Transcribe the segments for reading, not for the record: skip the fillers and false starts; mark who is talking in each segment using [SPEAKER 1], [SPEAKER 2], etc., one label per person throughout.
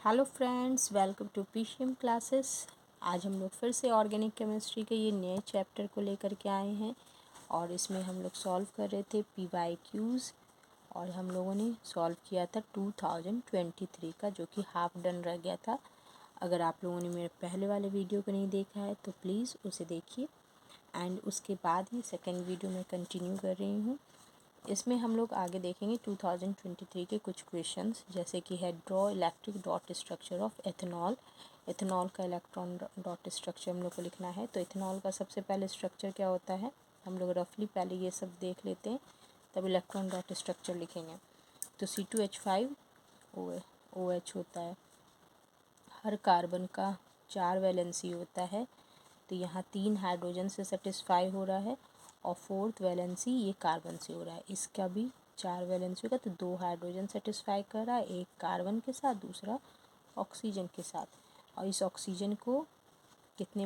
[SPEAKER 1] Hello friends, welcome to PCM classes. आज हम लोग फिर से ऑर्गेनिक केमिस्ट्री के ये नए चैप्टर को लेकर के आए हैं और इसमें हम लोग सॉल्व कर रहे थे पीवाईक्यूज़ और हम लोगों ने सॉल्व किया था 2023 का, जो कि हाफ डन रह गया था। अगर आप लोगों ने मेरे पहले वाले वीडियो को नहीं देखा है तो प्लीज़ उसे देखिए एंड उसके बाद ही सेकेंड वीडियो में कंटिन्यू कर रही हूँ। इसमें हम लोग आगे देखेंगे 2023 के कुछ क्वेश्चंस, जैसे कि है draw electric dot structure of ethanol. Ethanol का इलेक्ट्रॉन डॉट स्ट्रक्चर हम लोग को लिखना है। तो एथेनॉल का सबसे पहले स्ट्रक्चर क्या होता है, हम लोग रफली पहले ये सब देख लेते हैं, तब इलेक्ट्रॉन डॉट स्ट्रक्चर लिखेंगे। तो C2H5 OH होता है। हर कार्बन का 4 वैलेंसी होता है, तो यहाँ 3 हाइड्रोजन से सेटिस्फाई हो रहा है और 4th वैलेंसी ये कार्बन से हो रहा है। इसका भी 4 वैलेंसी होगा, तो 2 हाइड्रोजन सेटिस्फाई कर रहा है, एक कार्बन के साथ, दूसरा ऑक्सीजन के साथ। और इस ऑक्सीजन को कितने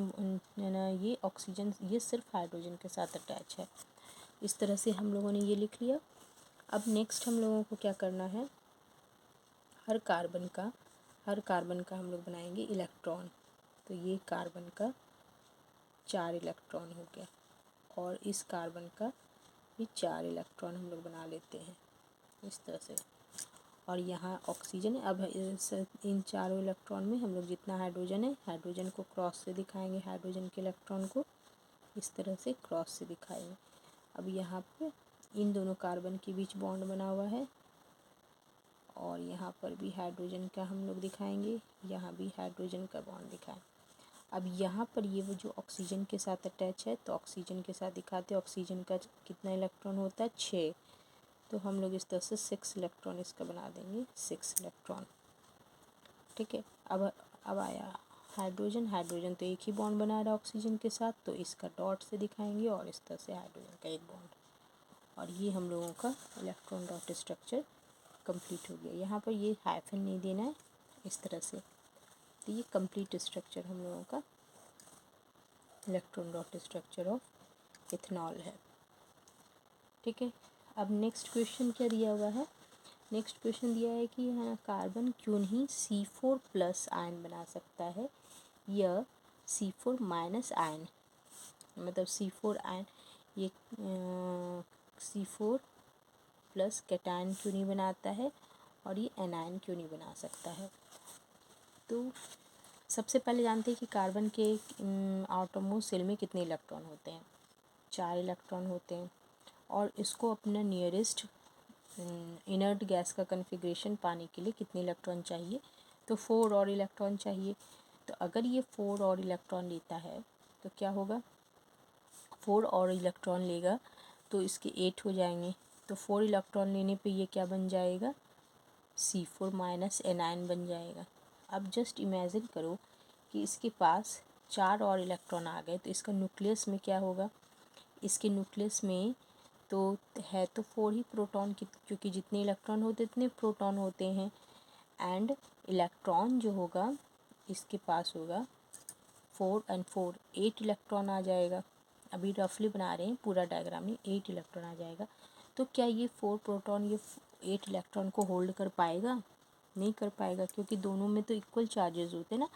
[SPEAKER 1] ये ऑक्सीजन ये सिर्फ हाइड्रोजन के साथ अटैच है। इस तरह से हम लोगों ने ये लिख लिया। अब नेक्स्ट हम लोगों को क्या करना है, हर कार्बन का हम लोग बनाएंगे इलेक्ट्रॉन। तो ये कार्बन का 4 इलेक्ट्रॉन हो गया और इस कार्बन का भी 4 इलेक्ट्रॉन हम लोग बना लेते हैं इस तरह से। और यहाँ ऑक्सीजन है। अब इन चारों इलेक्ट्रॉन में हम लोग जितना हाइड्रोजन है, हाइड्रोजन को क्रॉस से दिखाएंगे, हाइड्रोजन के इलेक्ट्रॉन को इस तरह से क्रॉस से दिखाएंगे। अब यहाँ पे इन दोनों कार्बन के बीच बॉन्ड बना हुआ है और यहाँ पर भी हाइड्रोजन का हम लोग दिखाएंगे, यहाँ भी हाइड्रोजन का बॉन्ड दिखाएं। अब यहाँ पर ये वो जो ऑक्सीजन के साथ अटैच है, तो ऑक्सीजन के साथ दिखाते हैं। ऑक्सीजन का कितना इलेक्ट्रॉन होता है, 6। तो हम लोग इस तरह से 6 इलेक्ट्रॉन इसका बना देंगे, 6 इलेक्ट्रॉन। ठीक है। अब आया हाइड्रोजन तो एक ही बॉन्ड बना रहा है ऑक्सीजन के साथ, तो इसका डॉट से दिखाएंगे और इस तरह से हाइड्रोजन का एक बॉन्ड। और ये हम लोगों का इलेक्ट्रॉन डॉट स्ट्रक्चर कंप्लीट हो गया। यहाँ पर ये हाइफन नहीं देना है, इस तरह से। तो ये कंप्लीट स्ट्रक्चर हम लोगों का electron dot structure of ethanol है। ठीक है। अब नेक्स्ट क्वेश्चन क्या दिया हुआ है, नेक्स्ट क्वेश्चन दिया है कि यहाँ कार्बन क्यों नहीं C4+ आयन बना सकता है या C4- आयन, मतलब C4 आयन, ये C4+ कैटायन क्यों नहीं बनाता है और ये एनायन क्यों नहीं बना सकता है। तो सबसे पहले जानते हैं कि कार्बन के आउटरमोस्ट शेल में कितने इलेक्ट्रॉन होते हैं, 4 इलेक्ट्रॉन होते हैं। और इसको अपना नियरेस्ट इनर्ट गैस का कन्फिग्रेशन पाने के लिए कितने इलेक्ट्रॉन चाहिए, तो 4 और इलेक्ट्रॉन चाहिए। तो अगर ये 4 और इलेक्ट्रॉन लेता है तो क्या होगा, 4 और इलेक्ट्रॉन लेगा तो इसके 8 हो जाएंगे। तो 4 इलेक्ट्रॉन लेने पे ये क्या बन जाएगा, C4- एनायन बन जाएगा। अब जस्ट इमेजिन करो कि इसके पास 4 और इलेक्ट्रॉन आ गए, तो इसका न्यूक्लियस में क्या होगा, इसके न्यूक्लियस में तो है तो 4 ही प्रोटॉन की, क्योंकि जितने इलेक्ट्रॉन होते उतने प्रोटॉन होते हैं। एंड इलेक्ट्रॉन जो होगा इसके पास होगा 4 और 4 8 इलेक्ट्रॉन आ जाएगा। अभी रफली बना रहे हैं, पूरा डायग्राम में 8 इलेक्ट्रॉन आ जाएगा। तो क्या ये 4 प्रोटॉन ये 8 इलेक्ट्रॉन को होल्ड कर पाएगा, नहीं कर पाएगा, क्योंकि दोनों में तो इक्वल चार्जेस होते हैं ना,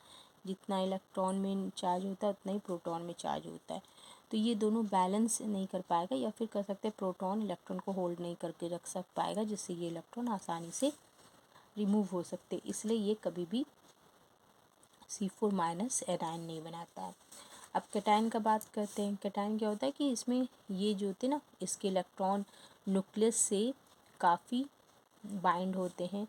[SPEAKER 1] जितना इलेक्ट्रॉन में चार्ज होता है उतना ही प्रोटॉन में चार्ज होता है। तो ये दोनों बैलेंस नहीं कर पाएगा, या फिर कर सकते हैं प्रोटॉन इलेक्ट्रॉन को होल्ड नहीं करके रख पाएगा, जिससे ये इलेक्ट्रॉन आसानी से रिमूव हो सकते। इसलिए ये कभी भी C4- एनायन नहीं बनाता है। अब कैटायन का बात करते हैं। कैटायन क्या होता है कि इसमें ये जो होते हैं ना, इसके इलेक्ट्रॉन न्यूक्लियस से काफ़ी बाइंड होते हैं।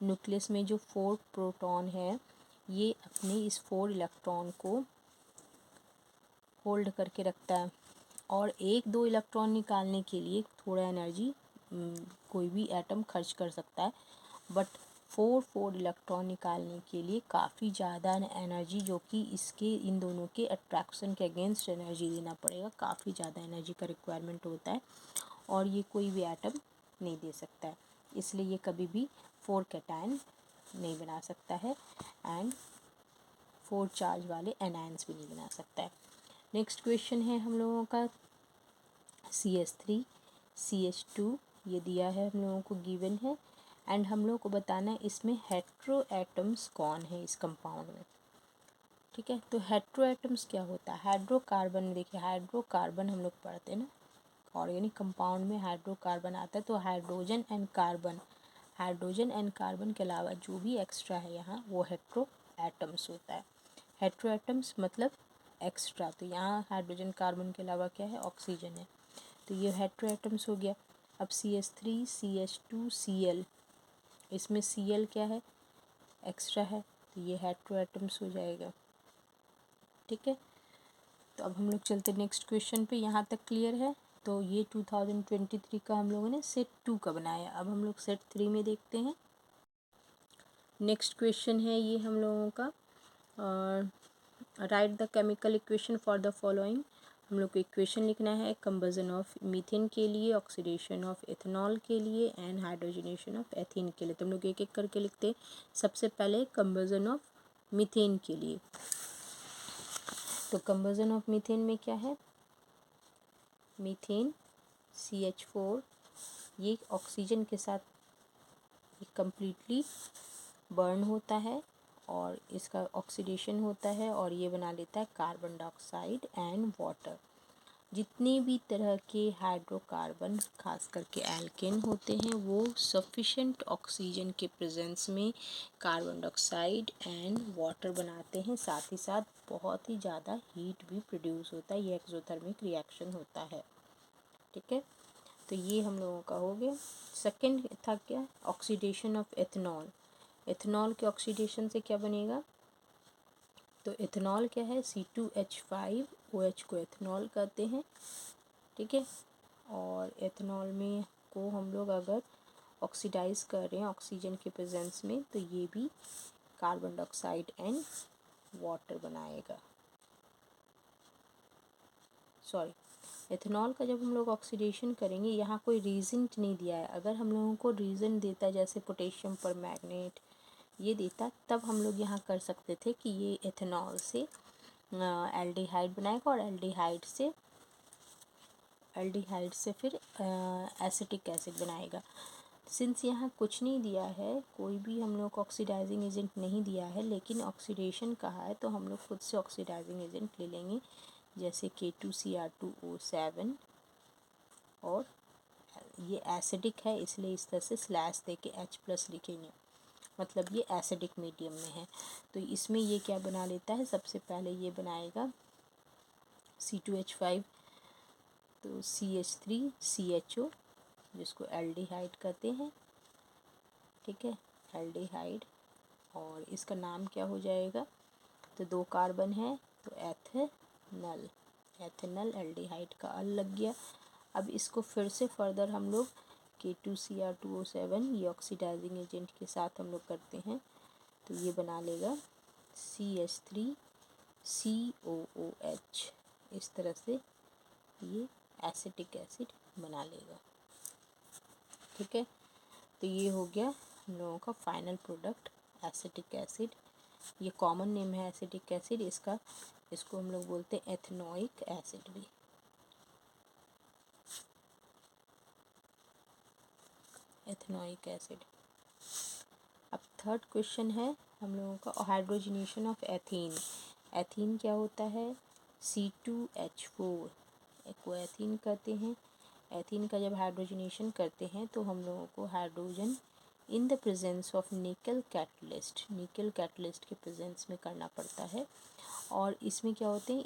[SPEAKER 1] न्यूक्लियस में जो 4 प्रोटॉन है ये अपने इस 4 इलेक्ट्रॉन को होल्ड करके रखता है, और 1-2 इलेक्ट्रॉन निकालने के लिए थोड़ा एनर्जी कोई भी एटम खर्च कर सकता है, बट 4 इलेक्ट्रॉन निकालने के लिए काफ़ी ज़्यादा एनर्जी, जो कि इसके इन दोनों के अट्रैक्शन के अगेंस्ट एनर्जी देना पड़ेगा, काफ़ी ज़्यादा एनर्जी का रिक्वायरमेंट होता है, और ये कोई भी एटम नहीं दे सकता है। इसलिए ये कभी भी 4 कैटायन नहीं बना सकता है एंड 4 चार्ज वाले एनायंस भी नहीं बना सकता है। नेक्स्ट क्वेश्चन है हम लोगों का CH3 CH2, ये दिया है हम लोगों को गिवन है। एंड हम लोग को बताना है इसमें हेट्रो एटम्स कौन है इस कंपाउंड में। ठीक है, तो हेट्रो एटम्स क्या होता है? हाइड्रोकार्बन में देखिए, हाइड्रोकार्बन हम लोग पढ़ते हैं ना, ऑर्गेनिक कंपाउंड में हाइड्रोकार्बन आता है। तो हाइड्रोजन एंड कार्बन के अलावा जो भी एक्स्ट्रा है यहाँ वो हेट्रो एटम्स होता है। हेट्रो एटम्स मतलब एक्स्ट्रा, तो यहाँ हाइड्रोजन कार्बन के अलावा क्या है? ऑक्सीजन है। तो ये हेट्रो एटम्स हो गया। अब CH3 CH2 Cl, इसमें Cl क्या है? एक्स्ट्रा है, तो ये हेट्रो एटम्स हो जाएगा। ठीक है, तो अब हम लोग चलते नेक्स्ट क्वेश्चन पे। यहाँ तक क्लियर है? तो ये 2023 का हम लोगों ने सेट 2 का बनाया। अब हम लोग सेट 3 में देखते हैं। नेक्स्ट क्वेश्चन है ये हम लोगों का, right the chemical equation for the following. हम लोग को इक्वेशन लिखना है कंबजन ऑफ मीथेन के लिए, ऑक्सीडेशन ऑफ एथेनॉल के लिए एंड हाइड्रोजनेशन ऑफ एथीन के लिए। तो हम लोग एक एक करके लिखते हैं। सबसे पहले कंबजन ऑफ मीथेन के लिए, तो कंबजन ऑफ मीथेन में क्या है? मीथेन CH4, ये ऑक्सीजन के साथ कम्प्लीटली बर्न होता है और इसका ऑक्सीडेशन होता है और ये बना लेता है कार्बन डाइऑक्साइड एंड वाटर। जितने भी तरह के हाइड्रोकार्बन खास करके एल्केन होते हैं वो सफिशेंट ऑक्सीजन के प्रेजेंस में कार्बन डाइऑक्साइड एंड वाटर बनाते हैं। साथ ही साथ बहुत ही ज़्यादा हीट भी प्रोड्यूस होता है, ये एक्सोथर्मिक रिएक्शन होता है। ठीक है, तो ये हम लोगों का हो गया। सेकंड था क्या? Oxidation of ethanol. एथेनॉल के ऑक्सीडेशन से क्या बनेगा? तो एथेनॉल क्या है? C2H5OH को एथेनॉल कहते हैं। ठीक है, और एथेनॉल में को हम लोग अगर ऑक्सीडाइज कर रहे हैं ऑक्सीजन के प्रेजेंस में तो ये भी कार्बन डाइऑक्साइड एंड वाटर बनाएगा। सॉरी, एथेनॉल का जब हम लोग ऑक्सीडेशन करेंगे, यहाँ कोई रीज़न नहीं दिया है। अगर हम लोगों को रीज़न देता जैसे पोटेशियम पर मैग्नेट ये देता, तब हम लोग यहाँ कर सकते थे कि ये एथेनॉल से एल्डिहाइड बनाएगा और एल्डिहाइड से फिर एसिटिक एसिड बनाएगा। सिंस यहाँ कुछ नहीं दिया है, कोई भी हम लोग को ऑक्सीडाइजिंग एजेंट नहीं दिया है, लेकिन ऑक्सीडेशन कहा है तो हम लोग खुद से ऑक्सीडाइजिंग एजेंट ले लेंगे, जैसे K2Cr2O7। और ये एसिडिक है इसलिए इस तरह से स्लैश दे के H+ लिखेंगे, मतलब ये एसिडिक मीडियम में है। तो इसमें ये क्या बना लेता है? सबसे पहले ये बनाएगा C2H5, तो CH3CHO जिसको एल्डिहाइड कहते हैं। ठीक है, एल्डिहाइड, और इसका नाम क्या हो जाएगा? तो 2 कार्बन है तो एथेनल एल्डिहाइड का अल लग गया। अब इसको फिर से फर्दर हम लोग K2Cr2O7 ये ऑक्सीडाइजिंग एजेंट के साथ हम लोग करते हैं तो ये बना लेगा CH3COOH। इस तरह से ये एसिटिक एसिड बना लेगा। ठीक है, तो ये हो गया हम लोगों का फाइनल प्रोडक्ट एसिटिक एसिड। ये कॉमन नेम है एसिटिक एसिड, इसको हम लोग बोलते हैं एथेनोइक एसिड भी। Ethanoic acid. अब थर्ड क्वेश्चन है हम लोगों का हाइड्रोजनेशन ऑफ एथीन। एथीन क्या होता है? C2H4 को एथीन कहते हैं। एथीन का जब हाइड्रोजनेशन करते हैं तो हम लोगों को hydrogen in the presence of निकल कैटलिस्ट के प्रेजेंस में करना पड़ता है। और इसमें क्या होते हैं,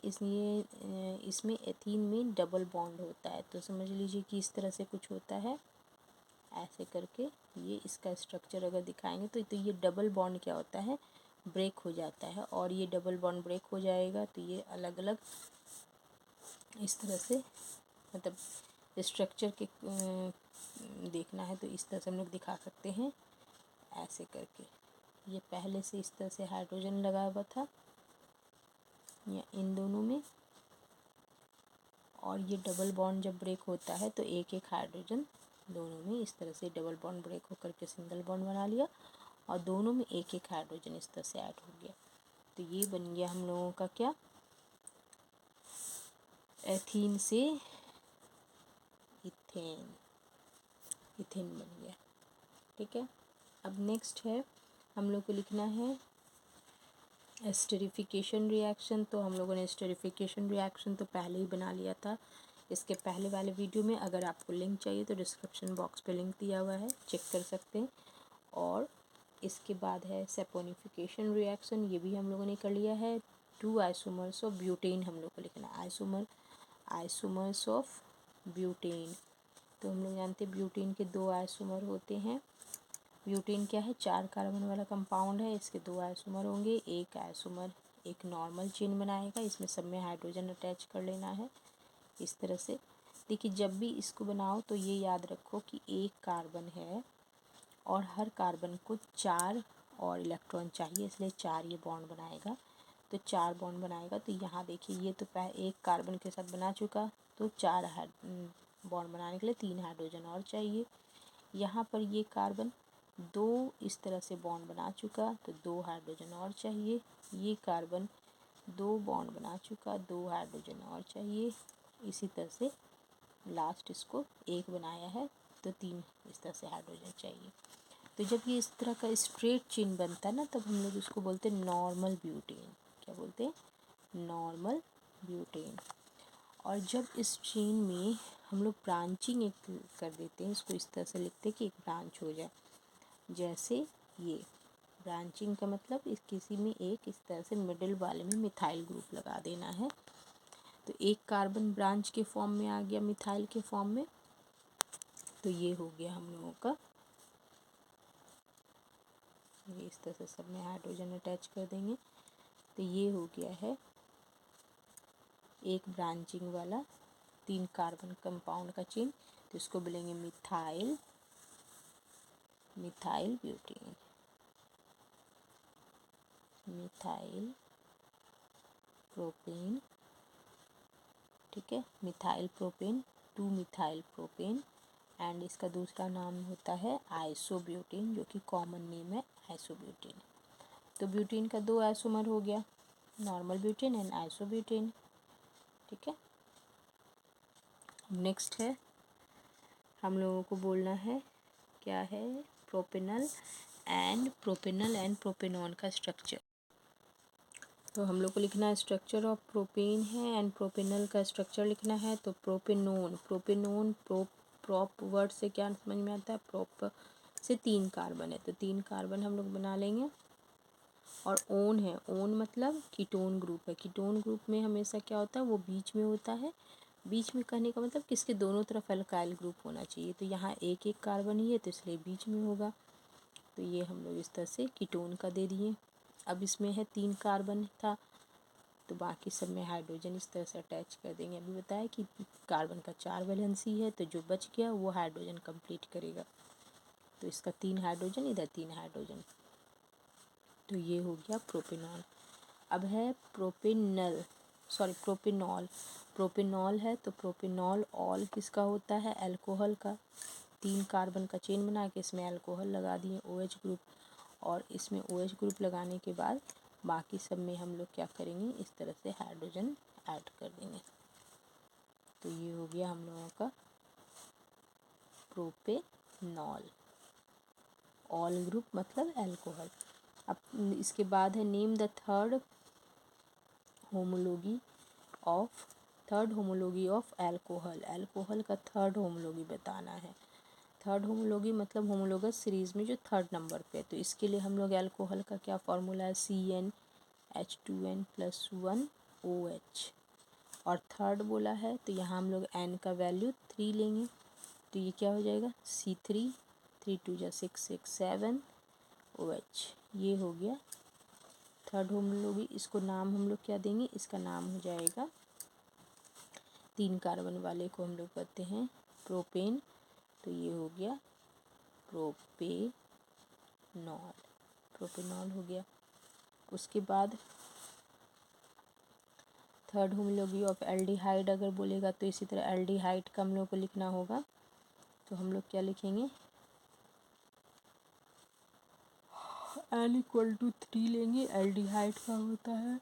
[SPEAKER 1] इसमें एथीन में डबल बॉन्ड होता है। तो समझ लीजिए कि इस तरह से कुछ होता है, ऐसे करके ये इसका स्ट्रक्चर अगर दिखाएंगे तो ये डबल बॉन्ड क्या होता है? ब्रेक हो जाता है। और ये डबल बॉन्ड ब्रेक हो जाएगा तो ये अलग अलग इस तरह से, मतलब स्ट्रक्चर के देखना है तो इस तरह से हम लोग दिखा सकते हैं, ऐसे करके। ये पहले से इस तरह से हाइड्रोजन लगा हुआ था या इन दोनों में, और ये डबल बॉन्ड जब ब्रेक होता है तो एक एक हाइड्रोजन दोनों में इस तरह से डबल बॉन्ड ब्रेक होकर के सिंगल बॉन्ड बना लिया और दोनों में एक एक हाइड्रोजन इस तरह से ऐड हो गया। तो ये बन गया हम लोगों का क्या? एथीन से इथेन बन गया। ठीक है, अब नेक्स्ट है हम लोग को लिखना है एस्टरिफिकेशन रिएक्शन। तो हम लोगों ने एस्टरिफिकेशन रिएक्शन तो पहले ही बना लिया था इसके पहले वाले वीडियो में। अगर आपको लिंक चाहिए तो डिस्क्रिप्शन बॉक्स पे लिंक दिया हुआ है, चेक कर सकते हैं। और इसके बाद है सैपोनिफिकेशन रिएक्शन, ये भी हम लोगों ने कर लिया है। 2 आइसोमर्स ऑफ ब्यूटेन हम लोग को लिखना है, आइसोमर्स ऑफ ब्यूटेन। तो हम लोग जानते हैं ब्यूटेन के 2 आइसोमर होते हैं। ब्यूटेन क्या है, 4 कार्बन वाला कंपाउंड है, इसके 2 आइसोमर होंगे। एक आइसोमर एक नॉर्मल चेन बनाएगा, इसमें सब में हाइड्रोजन अटैच कर लेना है इस तरह से। देखिए जब भी इसको बनाओ तो ये याद रखो कि एक कार्बन है और हर कार्बन को 4 और इलेक्ट्रॉन चाहिए, इसलिए 4 ये बॉन्ड बनाएगा। तो 4 बॉन्ड बनाएगा, तो यहाँ देखिए ये तो एक कार्बन के साथ बना चुका, तो 4 बॉन्ड बनाने के लिए 3 हाइड्रोजन और चाहिए। यहाँ पर ये कार्बन 2 इस तरह से बॉन्ड बना चुका, तो 2 हाइड्रोजन और चाहिए। ये कार्बन 2 बॉन्ड बना चुका, 2 हाइड्रोजन और चाहिए। इसी तरह से लास्ट इसको 1 बनाया है, तो 3 इस तरह से हाइड्रोजन चाहिए। तो जब ये इस तरह का स्ट्रेट चेन बनता है ना, तब हम लोग इसको बोलते हैं नॉर्मल ब्यूटेन। क्या बोलते हैं, नॉर्मल ब्यूटेन। और जब इस चेन में हम लोग ब्रांचिंग एक कर देते हैं, इसको इस तरह से लिखते हैं कि एक ब्रांच हो जाए। जैसे ये ब्रांचिंग का मतलब इस किसी में एक इस तरह से मिडिल वाले में मिथाइल ग्रुप लगा देना है, तो एक कार्बन ब्रांच के फॉर्म में आ गया मिथाइल के फॉर्म में। तो ये हो गया हम लोगों का, ये इस तरह से सब में हाइड्रोजन अटैच कर देंगे, तो ये हो गया है एक ब्रांचिंग वाला 3 कार्बन कंपाउंड का चेन। तो इसको बोलेंगे मिथाइल ब्यूटेन, मिथाइल प्रोपेन। ठीक है, methyl propane, 2 methyl propane. And इसका दूसरा नाम होता है आइसोब्यूटेन, जो कि कॉमन नेम है आइसोब्यूटेन। तो ब्यूटेन का 2 आइसोमर हो गया, नॉर्मल ब्यूटेन एंड आइसोब्यूटेन। ठीक है, नेक्स्ट है हम लोगों को बोलना है क्या है, प्रोपेनल एंड प्रोपेनॉन का स्ट्रक्चर। तो हम लोग को लिखना है स्ट्रक्चर ऑफ प्रोपेन है एंड प्रोपेनल का स्ट्रक्चर लिखना है। तो प्रोपेनोन प्रोप वर्ड से क्या समझ में आता है, प्रोप से 3 कार्बन है, तो 3 कार्बन हम लोग बना लेंगे। और ओन है, ओन मतलब कीटोन ग्रुप है। कीटोन ग्रुप में हमेशा क्या होता है, वो बीच में होता है। बीच में कहने का मतलब किसके दोनों तरफ अल्काइल ग्रुप होना चाहिए। तो यहाँ एक एक कार्बन ही है, तो इसलिए बीच में होगा। तो ये हम लोग इस तरह से कीटोन का दे दिए। अब इसमें है 3 कार्बन था, तो बाकी सब में हाइड्रोजन इस तरह से अटैच कर देंगे। अभी बताया कि कार्बन का 4 वैलेंसी है, तो जो बच गया वो हाइड्रोजन कंप्लीट करेगा। तो इसका 3 हाइड्रोजन, इधर 3 हाइड्रोजन, तो ये हो गया प्रोपेनॉल। अब है प्रोपेनॉल। प्रोपेनॉल है, तो प्रोपेनॉल ऑल किसका होता है, अल्कोहल का। 3 कार्बन का चेन बना के इसमें अल्कोहल लगा दिए OH ग्रुप, और इसमें OH ग्रुप लगाने के बाद बाकी सब में हम लोग क्या करेंगे, इस तरह से हाइड्रोजन ऐड कर देंगे। तो ये हो गया हम लोगों का प्रोपेनॉल। ऑल ग्रुप मतलब अल्कोहल। अब इसके बाद है name the third homology of alcohol. Alcohol का थर्ड होमोलॉजी बताना है। थर्ड होमोलॉजी मतलब होमोलोगस सीरीज़ में जो 3rd नंबर पे। तो इसके लिए हम लोग अल्कोहल का क्या फार्मूला है, CnH2n+1OH। और थर्ड बोला है, तो यहाँ हम लोग n का वैल्यू 3 लेंगे, तो ये क्या हो जाएगा C3, 3 2 जा 6 6 7 OH। ये हो गया थर्ड होमोलॉजी। इसको नाम हम लोग क्या देंगे, इसका नाम हो जाएगा 3 कार्बन वाले को हम लोग कहते हैं प्रोपेन। तो ये हो गया प्रोपेनॉल हो गया। उसके बाद थर्ड होमोलॉजी ऑफ एल्डिहाइड अगर बोलेगा, तो इसी तरह एल्डिहाइड का हम लोग को लिखना होगा। तो हम लोग क्या लिखेंगे, n = 3 लेंगे। एल्डिहाइड का होता है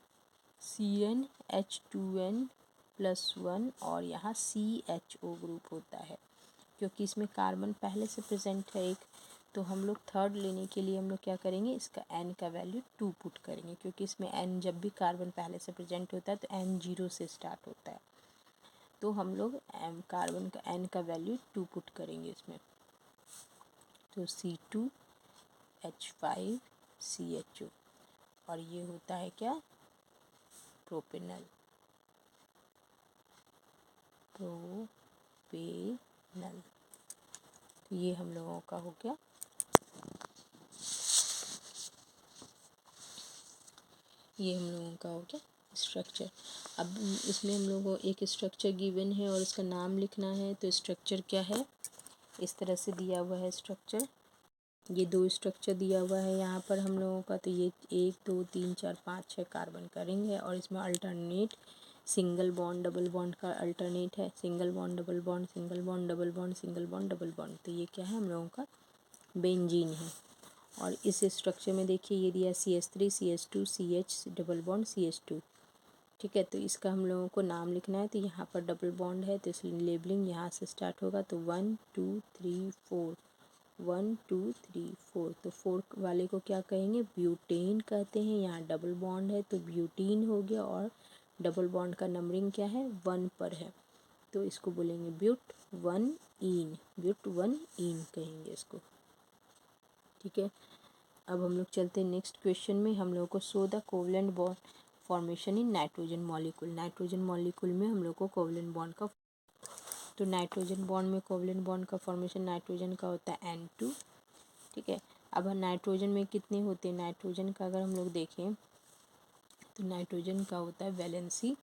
[SPEAKER 1] CnH2n+1, और यहाँ CHO ग्रुप होता है, क्योंकि इसमें कार्बन पहले से प्रेजेंट है एक, तो हम लोग थर्ड लेने के लिए हम लोग क्या करेंगे, इसका n का वैल्यू 2 पुट करेंगे, क्योंकि इसमें n जब भी कार्बन पहले से प्रेजेंट होता है तो n 0 से स्टार्ट होता है। तो हम लोग कार्बन का n का वैल्यू 2 पुट करेंगे इसमें। तो C2H5CHO, और ये होता है क्या, प्रोपेनल। तो ये हम लोगों का हो गया, ये हम लोगों का हो गया स्ट्रक्चर। अब इसमें हम लोगों को एक स्ट्रक्चर गिवन है और इसका नाम लिखना है। तो स्ट्रक्चर क्या है, इस तरह से दिया हुआ है स्ट्रक्चर। ये 2 स्ट्रक्चर दिया हुआ है यहाँ पर हम लोगों का। तो ये 1 2 3 4 5 6 कार्बन का रिंग है, और इसमें alternate single bond double bond का अल्टरनेट है, single bond double bond, single bond double bond, single bond double bond. तो ये क्या है, हम लोगों का बेंजीन है। और इस स्ट्रक्चर में देखिए ये दिया CH3 CH2 CH double bond CH2, ठीक है। तो इसका हम लोगों को नाम लिखना है। तो यहाँ पर डबल बॉन्ड है तो इसलिए लेबलिंग यहाँ से स्टार्ट होगा। तो 1 2 3 4, 1 2 3 4। तो 4 वाले को क्या कहेंगे, ब्यूटेन कहते हैं। यहाँ डबल बॉन्ड है तो ब्यूटीन हो गया, और डबल बॉन्ड का नंबरिंग क्या है, 1 पर है। तो इसको बोलेंगे ब्यूट 1 इन, ब्यूट 1 इन कहेंगे इसको, ठीक है। अब हम लोग चलते हैं नेक्स्ट क्वेश्चन में। हम लोग को show the covalent bond formation in nitrogen molecule. Nitrogen molecule में हम लोग को कोवलेंट बॉन्ड का, तो नाइट्रोजन बॉन्ड में कोवलेंट बॉन्ड का फॉर्मेशन नाइट्रोजन का होता है N2, ठीक है। अब नाइट्रोजन में कितने होते हैं, नाइट्रोजन का अगर हम लोग देखें तो नाइट्रोजन का होता है वैलेंसी,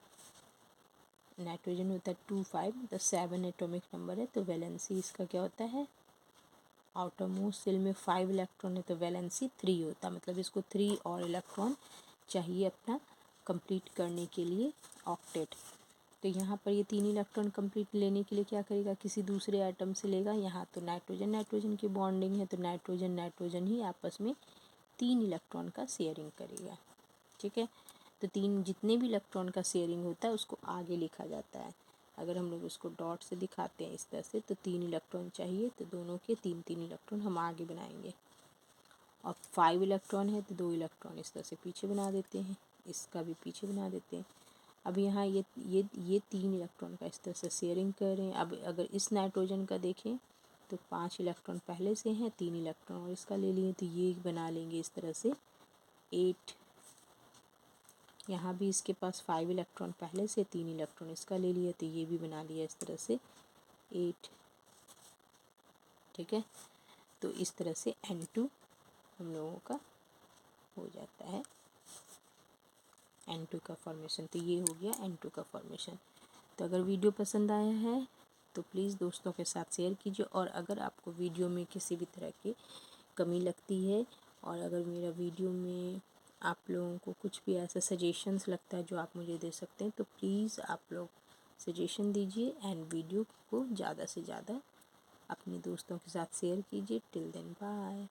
[SPEAKER 1] नाइट्रोजन होता है 2 5, तो 7 एटॉमिक नंबर है। तो वैलेंसी इसका क्या होता है, आउटर मोस्ट शेल में 5 इलेक्ट्रॉन है तो वैलेंसी 3 होता है। मतलब इसको 3 और इलेक्ट्रॉन चाहिए अपना कंप्लीट करने के लिए ऑक्टेट। तो यहाँ पर ये 3 इलेक्ट्रॉन कंप्लीट लेने के लिए क्या करेगा, किसी दूसरे एटम से लेगा। यहाँ तो नाइट्रोजन नाइट्रोजन की बॉन्डिंग है, तो नाइट्रोजन नाइट्रोजन ही आपस में 3 इलेक्ट्रॉन का शेयरिंग करेगा, ठीक है। तो 3 जितने भी इलेक्ट्रॉन का शेयरिंग होता है उसको आगे लिखा जाता है। अगर हम लोग उसको डॉट से दिखाते हैं इस तरह से, तो 3 इलेक्ट्रॉन चाहिए तो दोनों के 3 3 इलेक्ट्रॉन हम आगे बनाएंगे। और 5 इलेक्ट्रॉन है तो 2 इलेक्ट्रॉन इस तरह से पीछे बना देते हैं, इसका भी पीछे बना देते हैं। अब यहाँ ये 3 इलेक्ट्रॉन का इस तरह से शेयरिंग कर रहे हैं। अब अगर इस नाइट्रोजन का देखें तो 5 इलेक्ट्रॉन पहले से हैं, 3 इलेक्ट्रॉन और इसका ले लिए, तो ये बना लेंगे इस तरह से 8। यहाँ भी इसके पास 5 इलेक्ट्रॉन पहले से, 3 इलेक्ट्रॉन इसका ले लिया, तो ये भी बना लिया इस तरह से 8, ठीक है। तो इस तरह से N2 हम लोगों का हो जाता है, N2 का फॉर्मेशन। तो ये हो गया N2 का फॉर्मेशन। तो अगर वीडियो पसंद आया है तो प्लीज़ दोस्तों के साथ शेयर कीजिए। और अगर आपको वीडियो में किसी भी तरह की कमी लगती है, और अगर मेरा वीडियो में आप लोगों को कुछ भी ऐसा सजेशंस लगता है जो आप मुझे दे सकते हैं, तो प्लीज़ आप लोग सजेशन दीजिए। एंड वीडियो को ज़्यादा से ज़्यादा अपने दोस्तों के साथ शेयर कीजिए। Till then bye.